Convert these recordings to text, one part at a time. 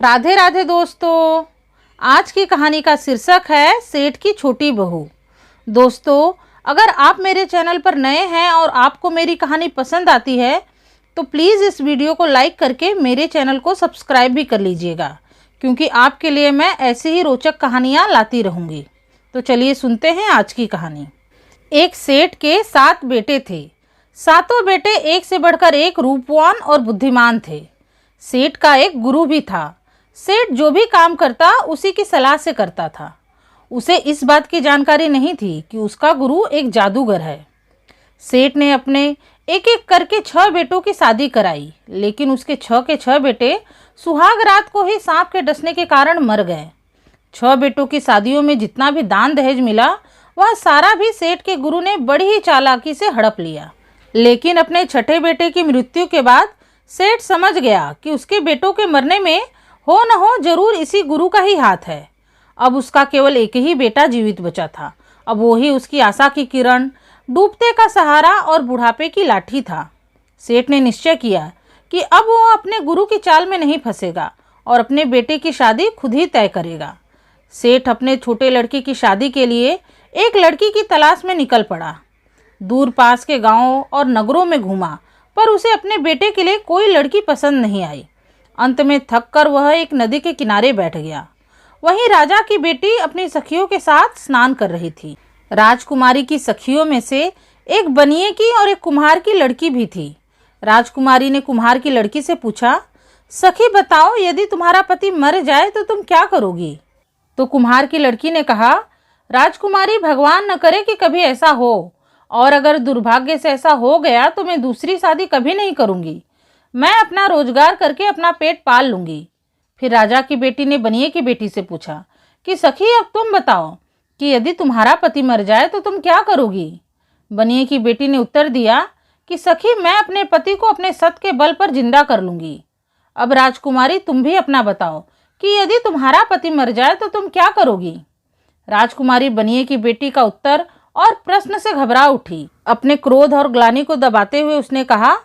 राधे राधे दोस्तों। आज की कहानी का शीर्षक है सेठ की छोटी बहू। दोस्तों, अगर आप मेरे चैनल पर नए हैं और आपको मेरी कहानी पसंद आती है तो प्लीज़ इस वीडियो को लाइक करके मेरे चैनल को सब्सक्राइब भी कर लीजिएगा, क्योंकि आपके लिए मैं ऐसी ही रोचक कहानियाँ लाती रहूँगी। तो चलिए सुनते हैं आज की कहानी। एक सेठ के 7 बेटे थे। सातों बेटे एक से बढ़कर एक रूपवान और बुद्धिमान थे। सेठ का एक गुरु भी था। सेठ जो भी काम करता उसी की सलाह से करता था। उसे इस बात की जानकारी नहीं थी कि उसका गुरु एक जादूगर है। सेठ ने अपने एक एक करके 6 बेटों की शादी कराई, लेकिन उसके 6 के 6 बेटे सुहाग रात को ही सांप के डसने के कारण मर गए। 6 बेटों की शादियों में जितना भी दान दहेज मिला वह सारा भी सेठ के गुरु ने बड़ी ही चालाकी से हड़प लिया। लेकिन अपने छठे बेटे की मृत्यु के बाद सेठ समझ गया कि उसके बेटों के मरने में हो न हो जरूर इसी गुरु का ही हाथ है। अब उसका केवल एक ही बेटा जीवित बचा था। अब वो ही उसकी आशा की किरण, डूबते का सहारा और बुढ़ापे की लाठी था। सेठ ने निश्चय किया कि अब वो अपने गुरु की चाल में नहीं फंसेगा और अपने बेटे की शादी खुद ही तय करेगा। सेठ अपने छोटे लड़के की शादी के लिए एक लड़की की तलाश में निकल पड़ा। दूर पास के गांवों और नगरों में घूमा, पर उसे अपने बेटे के लिए कोई लड़की पसंद नहीं आई। अंत में थक कर वह एक नदी के किनारे बैठ गया। वहीं राजा की बेटी अपनी सखियों के साथ स्नान कर रही थी। राजकुमारी की सखियों में से एक बनिए की और एक कुम्हार की लड़की भी थी। राजकुमारी ने कुम्हार की लड़की से पूछा, सखी बताओ, यदि तुम्हारा पति मर जाए तो तुम क्या करोगी? तो कुम्हार की लड़की ने कहा, राजकुमारी, भगवान न करे कि कभी ऐसा हो, और अगर दुर्भाग्य से ऐसा हो गया तो मैं दूसरी शादी कभी नहीं करूंगी। मैं अपना रोजगार करके अपना पेट पाल लूंगी। फिर राजा की बेटी ने बनिए की बेटी से पूछा कि सखी, अब तुम बताओ कि यदि तुम्हारा पति मर जाए तो तुम क्या करोगी? बनिए की बेटी ने उत्तर दिया कि सखी, मैं अपने पति को अपने सत के बल पर जिंदा कर लूंगी। अब राजकुमारी, तुम भी अपना बताओ कि यदि तुम्हारा पति मर जाए तो तुम क्या करोगी? राजकुमारी बनिए की बेटी का उत्तर और प्रश्न से घबरा उठी। अपने क्रोध और ग्लानि को दबाते हुए उसने कहा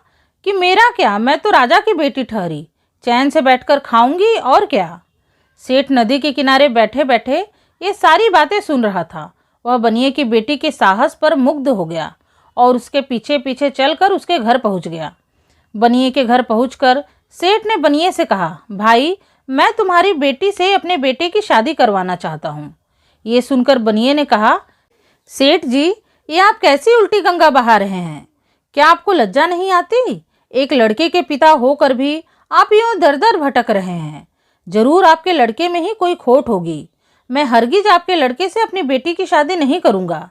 कि मेरा क्या, मैं तो राजा की बेटी ठहरी, चैन से बैठकर खाऊंगी और क्या। सेठ नदी के किनारे बैठे बैठे ये सारी बातें सुन रहा था। वह बनिए की बेटी के साहस पर मुग्ध हो गया और उसके पीछे पीछे चलकर उसके घर पहुंच गया। बनिए के घर पहुंचकर सेठ ने बनिए से कहा, भाई, मैं तुम्हारी बेटी से अपने बेटे की शादी करवाना चाहता हूँ। ये सुनकर बनिए ने कहा, सेठ जी, ये आप कैसी उल्टी गंगा बहा रहे हैं? क्या आपको लज्जा नहीं आती? एक लड़के के पिता होकर भी आप यूं दर दर भटक रहे हैं। जरूर आपके लड़के में ही कोई खोट होगी। मैं हरगिज आपके लड़के से अपनी बेटी की शादी नहीं करूंगा।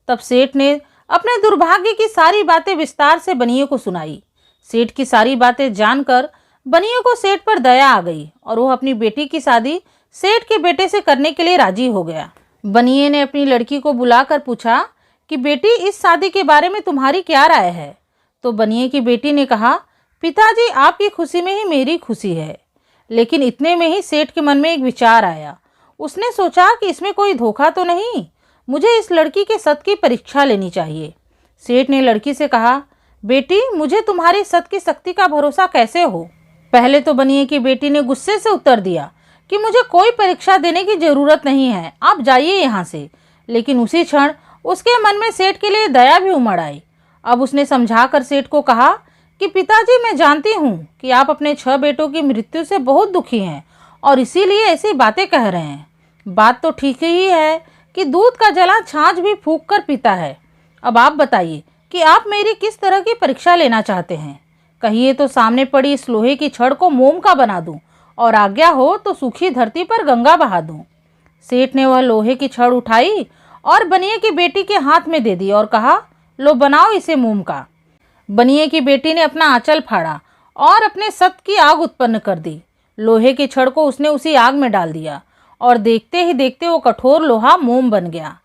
तब सेठ ने अपने दुर्भाग्य की सारी बातें विस्तार से बनिए को सुनाई। सेठ की सारी बातें जानकर बनिए को सेठ पर दया आ गई और वह अपनी बेटी की शादी सेठ के बेटे से करने के लिए राजी हो गया। बनिए ने अपनी लड़की को बुलाकर पूछा कि बेटी, इस शादी के बारे में तुम्हारी क्या राय है? तो बनिए की बेटी ने कहा, पिताजी, आपकी खुशी में ही मेरी खुशी है। लेकिन इतने में ही सेठ के मन में एक विचार आया। उसने सोचा कि इसमें कोई धोखा तो नहीं, मुझे इस लड़की के सत की परीक्षा लेनी चाहिए। सेठ ने लड़की से कहा, बेटी, मुझे तुम्हारी सत की शक्ति का भरोसा कैसे हो? पहले तो बनिए की बेटी ने गुस्से से उत्तर दिया कि मुझे कोई परीक्षा देने की जरूरत नहीं है, आप जाइए यहाँ से। लेकिन उसी क्षण उसके मन में सेठ के लिए दया भी उमड़ आई। अब उसने समझाकर सेठ को कहा कि पिताजी, मैं जानती हूँ कि आप अपने 6 बेटों की मृत्यु से बहुत दुखी हैं और इसीलिए ऐसी बातें कह रहे हैं। बात तो ठीक ही है कि दूध का जला छाछ भी फूंक कर पीता है। अब आप बताइए कि आप मेरी किस तरह की परीक्षा लेना चाहते हैं? कहिए तो सामने पड़ी इस लोहे की छड़ को मोम का बना दूं और आज्ञा हो तो सूखी धरती पर गंगा बहा दूं। सेठ ने वह लोहे की छड़ उठाई और बनिए की बेटी के हाथ में दे दी और कहा, लो, बनाओ इसे मोम का। बनिए की बेटी ने अपना आंचल फाड़ा और अपने सत की आग उत्पन्न कर दी। लोहे की छड़ को उसने उसी आग में डाल दिया और देखते ही देखते वो कठोर लोहा मोम बन गया।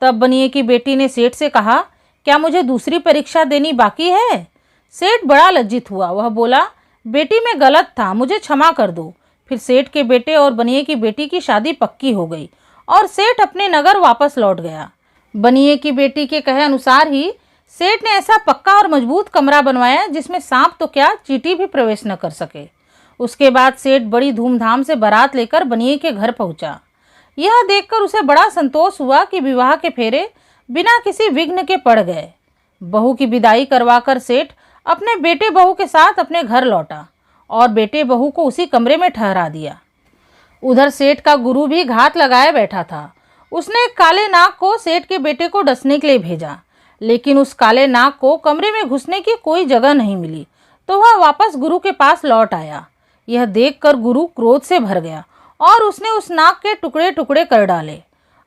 तब बनिए की बेटी ने सेठ से कहा, क्या मुझे दूसरी परीक्षा देनी बाकी है? सेठ बड़ा लज्जित हुआ। वह बोला, बेटी, मैं गलत था, मुझे क्षमा कर दो। फिर सेठ के बेटे और बनिए की बेटी की शादी पक्की हो गई और सेठ अपने नगर वापस लौट गया। बनिए की बेटी के कहे अनुसार ही सेठ ने ऐसा पक्का और मजबूत कमरा बनवाया जिसमें सांप तो क्या, चींटी भी प्रवेश न कर सके। उसके बाद सेठ बड़ी धूमधाम से बारात लेकर बनिए के घर पहुंचा। यह देखकर उसे बड़ा संतोष हुआ कि विवाह के फेरे बिना किसी विघ्न के पड़ गए। बहू की विदाई करवाकर सेठ अपने बेटे बहू के साथ अपने घर लौटा और बेटे बहू को उसी कमरे में ठहरा दिया। उधर सेठ का गुरु भी घात लगाए बैठा था। उसने एक काले नाग को सेठ के बेटे को डसने के लिए भेजा, लेकिन उस काले नाग को कमरे में घुसने की कोई जगह नहीं मिली, तो वह वापस गुरु के पास लौट आया। यह देखकर गुरु क्रोध से भर गया और उसने उस नाग के टुकड़े टुकड़े कर डाले।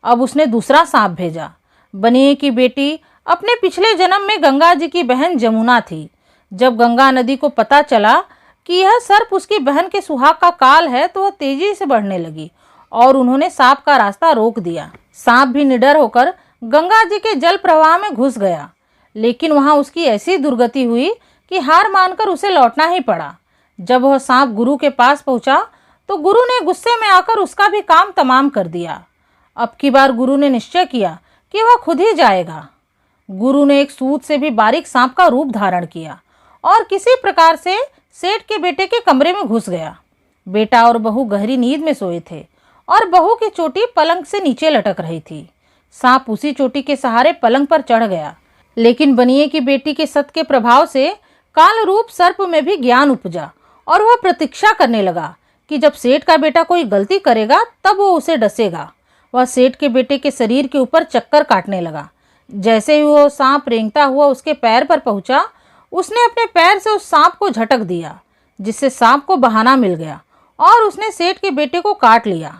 अब उसने दूसरा सांप भेजा। बनिए की बेटी अपने पिछले जन्म में गंगा जी की बहन जमुना थी। जब गंगा नदी को पता चला कि यह सर्प उसकी बहन के सुहाग का काल है, तो वह तेजी से बढ़ने लगी और उन्होंने सांप का रास्ता रोक दिया। सांप भी निडर होकर गंगा जी के जल प्रवाह में घुस गया, लेकिन वहां उसकी ऐसी दुर्गति हुई कि हार मानकर उसे लौटना ही पड़ा। जब वह सांप गुरु के पास पहुंचा तो गुरु ने गुस्से में आकर उसका भी काम तमाम कर दिया। अब की बार गुरु ने निश्चय किया कि वह खुद ही जाएगा। गुरु ने एक सूत से भी बारीक सांप का रूप धारण किया और किसी प्रकार से सेठ के बेटे के कमरे में घुस गया। बेटा और बहू गहरी नींद में सोए थे और बहू की चोटी पलंग से नीचे लटक रही थी। सांप उसी चोटी के सहारे पलंग पर चढ़ गया, लेकिन बनिए की बेटी के सत के प्रभाव से काल रूप सर्प में भी ज्ञान उपजा और वह प्रतीक्षा करने लगा कि जब सेठ का बेटा कोई गलती करेगा तब वो उसे डसेगा। वह सेठ के बेटे के शरीर के ऊपर चक्कर काटने लगा। जैसे ही वो सांप रेंगता हुआ उसके पैर पर पहुंचा, उसने अपने पैर से उस सांप को झटक दिया, जिससे सांप को बहाना मिल गया और उसने सेठ के बेटे को काट लिया।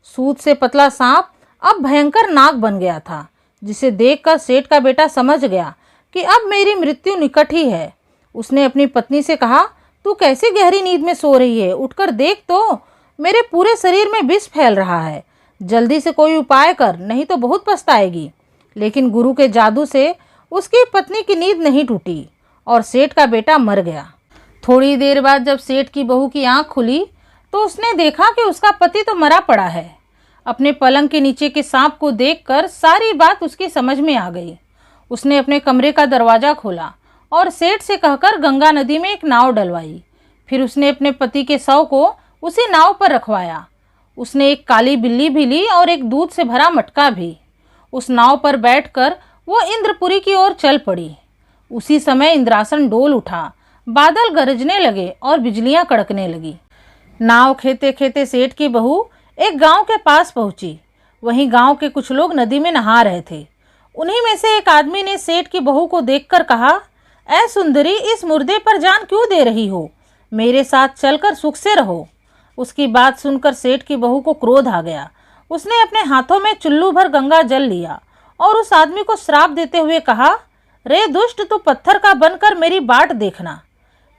सूत से पतला सांप अब भयंकर नाग बन गया था, जिसे देखकर सेठ का बेटा समझ गया कि अब मेरी मृत्यु निकट ही है। उसने अपनी पत्नी से कहा, तू कैसी गहरी नींद में सो रही है? उठकर देख तो, मेरे पूरे शरीर में विष फैल रहा है। जल्दी से कोई उपाय कर, नहीं तो बहुत पछताएगी। लेकिन गुरु के जादू से उसकी पत्नी की नींद नहीं टूटी और सेठ का बेटा मर गया। थोड़ी देर बाद जब सेठ की बहू की आंख खुली तो उसने देखा कि उसका पति तो मरा पड़ा है। अपने पलंग के नीचे के सांप को देखकर सारी बात उसकी समझ में आ गई। उसने अपने कमरे का दरवाज़ा खोला और सेठ से कहकर गंगा नदी में एक नाव डलवाई। फिर उसने अपने पति के शव को उसी नाव पर रखवाया। उसने एक काली बिल्ली भी ली और एक दूध से भरा मटका भी। उस नाव पर बैठकर वो इंद्रपुरी की ओर चल पड़ी। उसी समय इंद्रासन डोल उठा, बादल गरजने लगे और बिजलियां कड़कने लगी। नाव खेते खेते सेठ की बहू एक गांव के पास पहुंची। वहीं गांव के कुछ लोग नदी में नहा रहे थे। उन्हीं में से एक आदमी ने सेठ की बहू को देखकर कहा, ऐ सुंदरी, इस मुर्दे पर जान क्यों दे रही हो? मेरे साथ चलकर सुख से रहो। उसकी बात सुनकर सेठ की बहू को क्रोध आ गया। उसने अपने हाथों में चुल्लू भर गंगा जल लिया और उस आदमी को श्राप देते हुए कहा, रे दुष्ट, तू पत्थर का बनकर मेरी बाट देखना।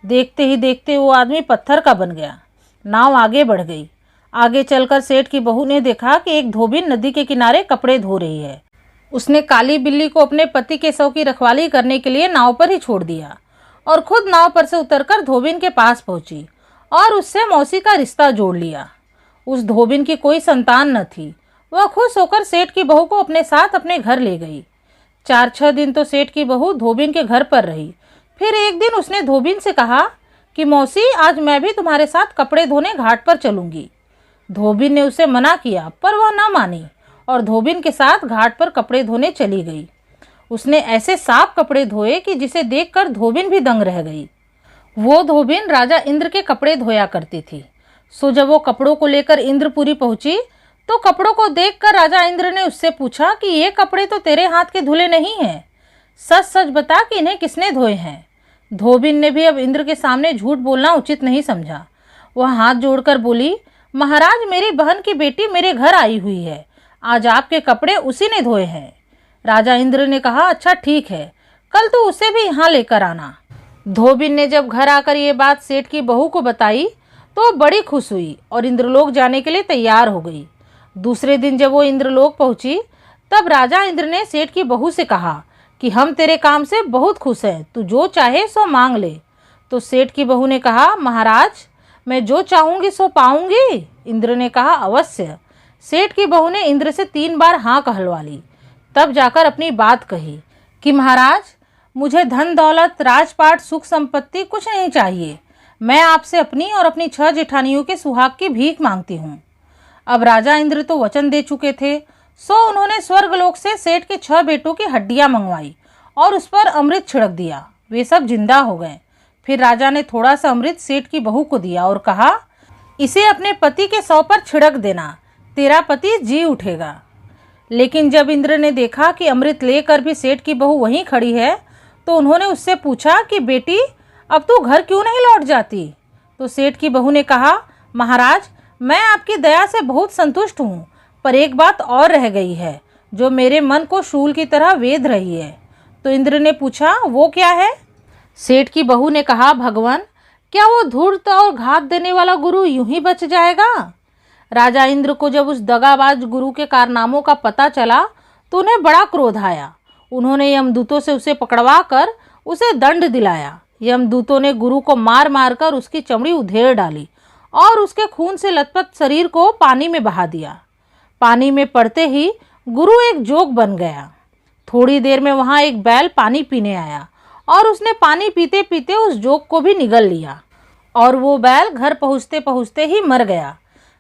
देखते ही देखते वो आदमी पत्थर का बन गया। नाव आगे बढ़ गई। आगे चलकर सेठ की बहू ने देखा कि एक धोबिन नदी के किनारे कपड़े धो रही है। उसने काली बिल्ली को अपने पति के शव की रखवाली करने के लिए नाव पर ही छोड़ दिया और खुद नाव पर से उतरकर धोबिन के पास पहुंची और उससे मौसी का रिश्ता जोड़ लिया। उस धोबिन की कोई संतान न थी। वह खुश होकर सेठ की बहू को अपने साथ अपने घर ले गई। 4-6 दिन तो सेठ की बहू धोबिन के घर पर रही। फिर एक दिन उसने धोबिन से कहा कि मौसी, आज मैं भी तुम्हारे साथ कपड़े धोने घाट पर चलूंगी। धोबिन ने उसे मना किया, पर वह न मानी और धोबिन के साथ घाट पर कपड़े धोने चली गई। उसने ऐसे साफ कपड़े धोए कि जिसे देखकर धोबिन भी दंग रह गई। वो धोबिन राजा इंद्र के कपड़े धोया करती थी। सो जब वो कपड़ों को लेकर इंद्रपुरी पहुंची तो कपड़ों को देखकर राजा इंद्र ने उससे पूछा कि ये कपड़े तो तेरे हाथ के धुले नहीं हैं। सच सच बता कि इन्हें किसने धोए हैं। धोबिन ने भी अब इंद्र के सामने झूठ बोलना उचित नहीं समझा। वह हाथ जोड़कर बोली, महाराज, मेरी बहन की बेटी मेरे घर आई हुई है। आज आपके कपड़े उसी ने धोए हैं। राजा इंद्र ने कहा, अच्छा ठीक है, कल तो उसे भी यहाँ लेकर आना। धोबिन ने जब घर आकर ये बात सेठ की बहू को बताई तो बड़ी खुश हुई और इंद्रलोक जाने के लिए तैयार हो गई। दूसरे दिन जब वो इंद्रलोक पहुंची तब राजा इंद्र ने सेठ की बहू से कहा कि हम तेरे काम से बहुत खुश हैं, तू जो चाहे सो मांग ले। तो सेठ की बहू ने कहा, महाराज, मैं जो चाहूँगी सो पाऊँगी। इंद्र ने कहा, अवश्य। सेठ की बहू ने इंद्र से 3 बार हाँ कहलवा ली। तब जाकर अपनी बात कही कि महाराज, मुझे धन दौलत, राजपाट, सुख संपत्ति कुछ नहीं चाहिए। मैं आपसे अपनी और अपनी 6 जेठानियों के सुहाग की भीख मांगती हूँ। अब राजा इंद्र तो वचन दे चुके थे, सो उन्होंने स्वर्गलोक से सेठ के 6 बेटों की हड्डियां मंगवाई और उस पर अमृत छिड़क दिया। वे सब जिंदा हो गए। फिर राजा ने थोड़ा सा अमृत सेठ की बहू को दिया और कहा, इसे अपने पति के शव पर छिड़क देना, तेरा पति जी उठेगा। लेकिन जब इंद्र ने देखा कि अमृत लेकर भी सेठ की बहू वहीं खड़ी है, तो उन्होंने उससे पूछा कि बेटी, अब तू घर क्यों नहीं लौट जाती? तो सेठ की बहू ने कहा, महाराज, मैं आपकी दया से बहुत संतुष्ट हूँ, पर एक बात और रह गई है जो मेरे मन को शूल की तरह वेध रही है। तो इंद्र ने पूछा, वो क्या है? सेठ की बहू ने कहा, भगवान, क्या वो धूर्त और घात देने वाला गुरु यूं ही बच जाएगा? राजा इंद्र को जब उस दगाबाज गुरु के कारनामों का पता चला तो उन्हें बड़ा क्रोध आया। उन्होंने यमदूतों से उसे पकड़वा कर उसे दंड दिलाया। यमदूतों ने गुरु को मार मार कर उसकी चमड़ी उधेड़ डाली और उसके खून से लथपथ शरीर को पानी में बहा दिया। पानी में पड़ते ही गुरु एक जोग बन गया। थोड़ी देर में वहाँ एक बैल पानी पीने आया और उसने पानी पीते पीते उस जोग को भी निगल लिया और वो बैल घर पहुँचते पहुँचते ही मर गया।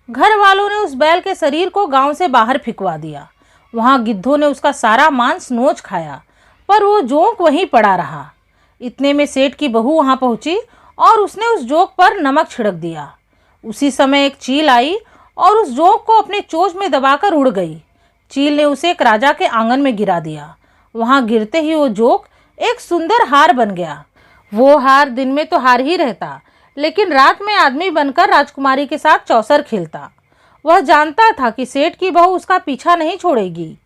घर वालों ने उस बैल के शरीर को गांव से बाहर फिकवा दिया। वहाँ गिद्धों ने उसका सारा मांस नोच खाया, पर वो जोग वहीं पड़ा रहा। इतने में सेठ की बहू वहाँ पहुँची और उसने उस जोग पर नमक छिड़क दिया। उसी समय एक चील आई और उस जोग को अपने चोंच में दबाकर उड़ गई। चील ने उसे एक राजा के आंगन में गिरा दिया। वहाँ गिरते ही वो जोग एक सुंदर हार बन गया। वो हार दिन में तो हार ही रहता, लेकिन रात में आदमी बनकर राजकुमारी के साथ चौसर खेलता। वह जानता था कि सेठ की बहू उसका पीछा नहीं छोड़ेगी,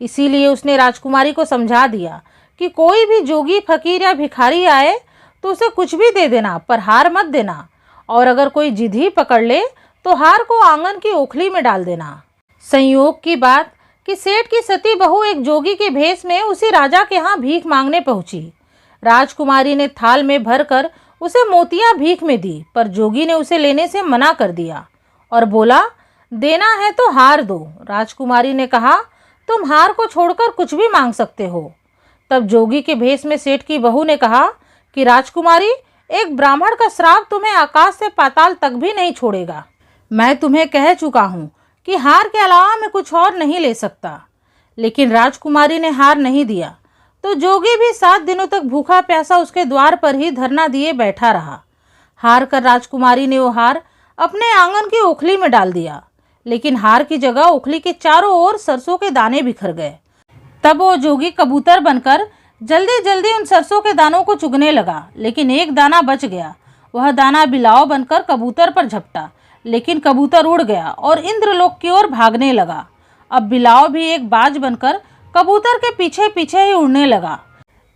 इसीलिए उसने राजकुमारी को समझा दिया कि कोई भी जोगी, फकीर या भिखारी आए तो उसे कुछ भी दे देना, पर हार मत देना, और अगर कोई जिद ही पकड़ ले तो हार को आंगन की ओखली में डाल देना। संयोग की बात कि सेठ की सती बहू एक जोगी के भेष में उसी राजा के यहाँ भीख मांगने पहुंची। राजकुमारी ने थाल में भरकर उसे मोतियां भीख में दी, पर जोगी ने उसे लेने से मना कर दिया और बोला, देना है तो हार दो। राजकुमारी ने कहा, तुम हार को छोड़कर कुछ भी मांग सकते हो। तब जोगी के भेष में सेठ की बहू ने कहा कि राजकुमारी, एक ब्राह्मण का श्राप तुम्हें आकाश से पाताल तक भी नहीं छोड़ेगा। मैं तुम्हें कह चुका हूँ कि हार के अलावा मैं कुछ और नहीं ले सकता। लेकिन राजकुमारी ने हार नहीं दिया, तो जोगी भी 7 दिनों तक भूखा प्यासा उसके द्वार पर ही धरना दिए बैठा रहा। हार कर राजकुमारी ने वो हार अपने आंगन की ओखली में डाल दिया, लेकिन हार की जगह ओखली के चारों ओर सरसों के दाने बिखर गए। तब वो जोगी कबूतर बनकर जल्दी जल्दी उन सरसों के दानों को चुगने लगा, लेकिन एक दाना बच गया। वह दाना बिलाव बनकर कबूतर पर झपटा, लेकिन कबूतर उड़ गया और इंद्रलोक की ओर भागने लगा। अब बिलाव भी एक बाज बनकर कबूतर के पीछे पीछे ही उड़ने लगा।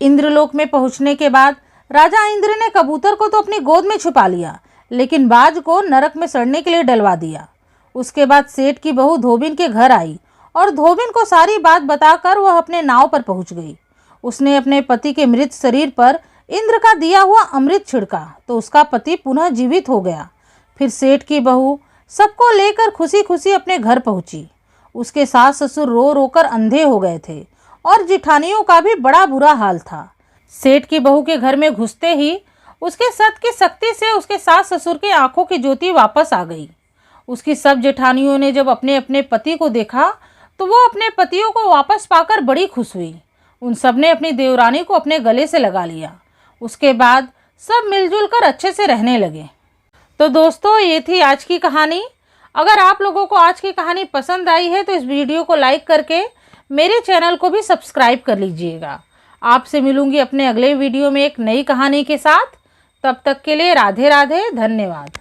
इंद्रलोक में पहुंचने के बाद राजा इंद्र ने कबूतर को तो अपनी गोद में छुपा लिया, लेकिन बाज को नरक में सड़ने के लिए डलवा दिया। उसके बाद सेठ की बहू धोबिन के घर आई और धोबिन को सारी बात बताकर वह अपने नाव पर पहुंच गई। उसने अपने पति के मृत शरीर पर इंद्र का दिया हुआ अमृत छिड़का तो उसका पति पुनः जीवित हो गया। फिर सेठ की बहू सबको लेकर खुशी खुशी अपने घर पहुंची। उसके सास ससुर रो रो कर अंधे हो गए थे और जिठानियों का भी बड़ा बुरा हाल था। सेठ की बहू के घर में घुसते ही उसके सत की शक्ति से उसके सास ससुर की आंखों की ज्योति वापस आ गई। उसकी सब जेठानियों ने जब अपने अपने पति को देखा तो वो अपने पतियों को वापस पाकर बड़ी खुश हुई। उन सब ने अपनी देवरानी को अपने गले से लगा लिया। उसके बाद सब मिलजुल कर अच्छे से रहने लगे। तो दोस्तों, ये थी आज की कहानी। अगर आप लोगों को आज की कहानी पसंद आई है तो इस वीडियो को लाइक करके मेरे चैनल को भी सब्सक्राइब कर लीजिएगा। आपसे मिलूंगी अपने अगले वीडियो में एक नई कहानी के साथ। तब तक के लिए राधे राधे, धन्यवाद।